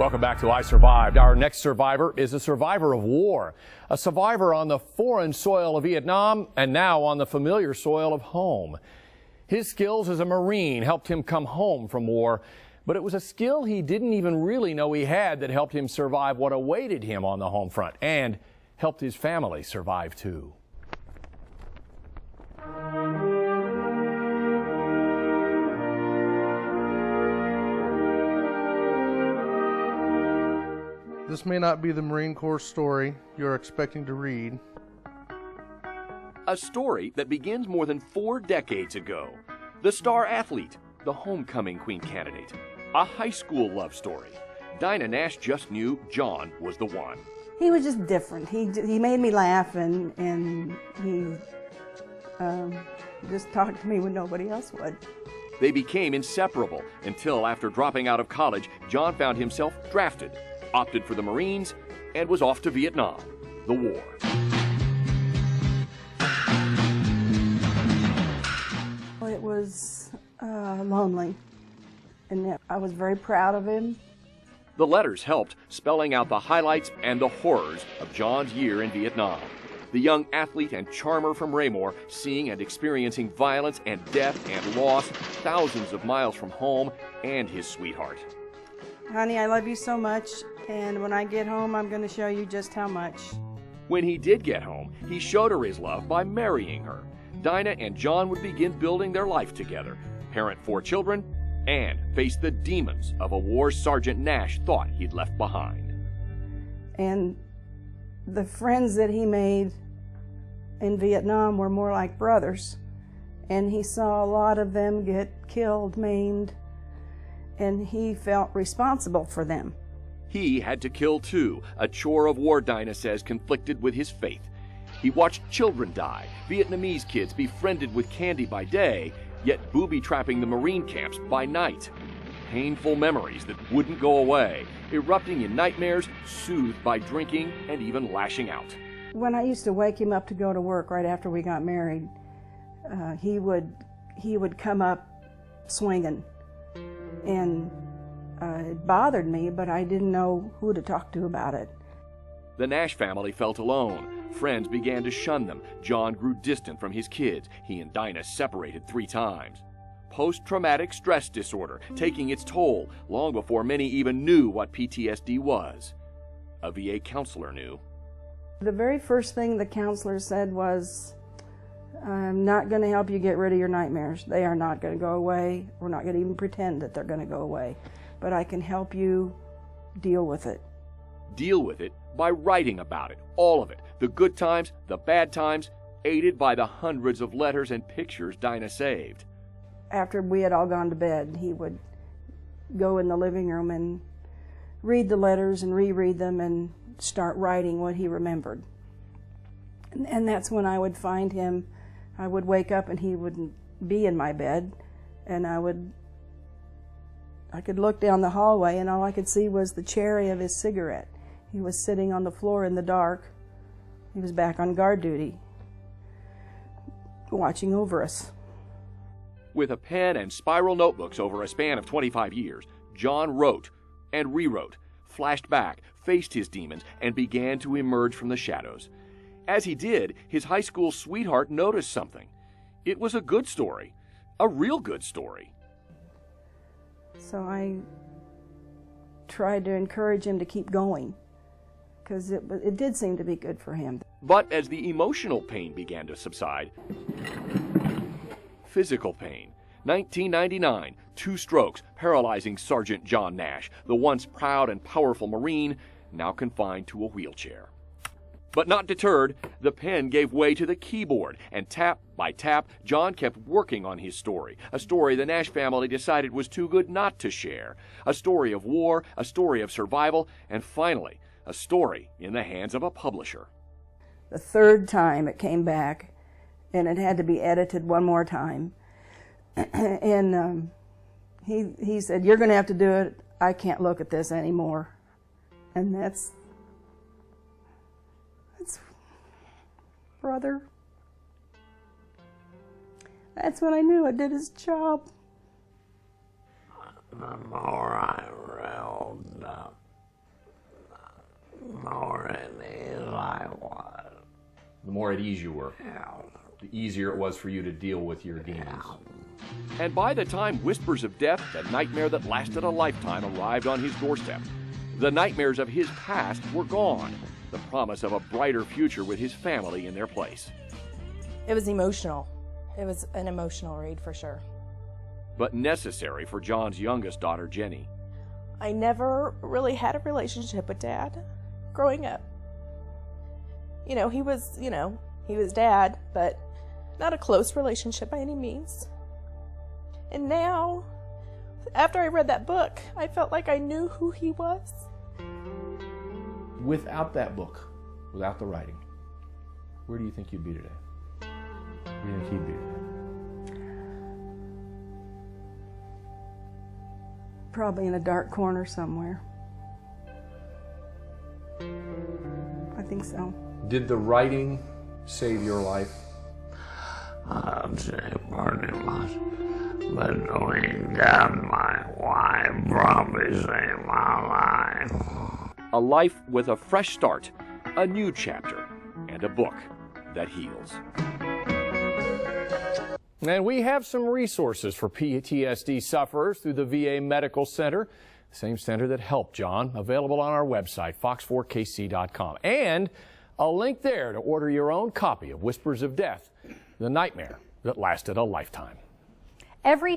Welcome back to I Survived. Our next survivor is a survivor of war, a survivor on the foreign soil of Vietnam and now on the familiar soil of home. His skills as a Marine helped him come home from war, but it was a skill he didn't even really know he had that helped him survive what awaited him on the home front and helped his family survive too. This may not be the Marine Corps story you're expecting to read. A story that begins more than 4 decades ago. The star athlete, the homecoming queen candidate, a high school love story. Dinah Nash just knew John was the one. He was just different. He made me laugh and he just talked to me when nobody else would. They became inseparable until after dropping out of college, John found himself drafted, opted for the Marines, and was off to Vietnam, the war. It was lonely, and I was very proud of him. The letters helped, spelling out the highlights and the horrors of John's year in Vietnam. The young athlete and charmer from Raymore, seeing and experiencing violence and death and loss thousands of miles from home and his sweetheart. Honey, I love you so much, and when I get home, I'm going to show you just how much. When he did get home, he showed her his love by marrying her. Dinah and John would begin building their life together, parent 4 children, and face the demons of a war Sergeant Nash thought he'd left behind. And the friends that he made in Vietnam were more like brothers, and he saw a lot of them get killed, maimed, and he felt responsible for them. He had to kill too, a chore of war Dinah says conflicted with his faith. He watched children die, Vietnamese kids befriended with candy by day, yet booby-trapping the Marine camps by night. Painful memories that wouldn't go away, erupting in nightmares, soothed by drinking and even lashing out. When I used to wake him up to go to work right after we got married, he would come up swinging. And it bothered me, but I didn't know who to talk to about it. The Nash family felt alone. Friends began to shun them. John grew distant from his kids. He and Dinah separated 3 times. Post-traumatic stress disorder taking its toll long before many even knew what PTSD was. A VA counselor knew. The very first thing the counselor said was, I'm not going to help you get rid of your nightmares. They are not going to go away. We're not going to even pretend that they're going to go away. But I can help you deal with it. Deal with it by writing about it, all of it, the good times, the bad times, aided by the hundreds of letters and pictures Dinah saved. After we had all gone to bed, he would go in the living room and read the letters and reread them and start writing what he remembered. And that's when I would find him. I would wake up and he wouldn't be in my bed, and I could look down the hallway and all I could see was the cherry of his cigarette. He was sitting on the floor in the dark. He was back on guard duty, watching over us. With a pen and spiral notebooks over a span of 25 years, John wrote and rewrote, flashed back, faced his demons, and began to emerge from the shadows. As he did, his high school sweetheart noticed something. It was a good story, a real good story. So I tried to encourage him to keep going, because it did seem to be good for him. But as the emotional pain began to subside, physical pain. 1999, 2 strokes paralyzing Sergeant John Nash, the once proud and powerful Marine, now confined to a wheelchair. But not deterred, the pen gave way to the keyboard, and tap by tap, John kept working on his story, a story the Nash family decided was too good not to share, a story of war, a story of survival, and finally, a story in the hands of a publisher. The 3rd time it came back, and it had to be edited one more time. And he said, you're going to have to do it. I can't look at this anymore. And that's brother. That's when I knew I did his job. The more I reeled up, at ease I was. The more at ease you were, the easier it was for you to deal with your demons. And by the time Whispers of Death, the nightmare that lasted a lifetime, arrived on his doorstep, the nightmares of his past were gone. The promise of a brighter future with his family in their place. It was emotional. It was an emotional read for sure. But necessary for John's youngest daughter, Jenny. I never really had a relationship with Dad growing up. He was Dad, but not a close relationship by any means. And now, after I read that book, I felt like I knew who he was. Without that book, without the writing, where do you think you'd be today? Where do you think he'd be today? Probably in a dark corner somewhere. I think so. Did the writing save your life? I'd say pretty much. But knowing that my wife probably saved my life. A life with a fresh start, a new chapter, and a book that heals. And we have some resources for PTSD sufferers through the VA Medical Center, the same center that helped John, available on our website, fox4kc.com. And a link there to order your own copy of Whispers of Death, the nightmare that lasted a lifetime. Every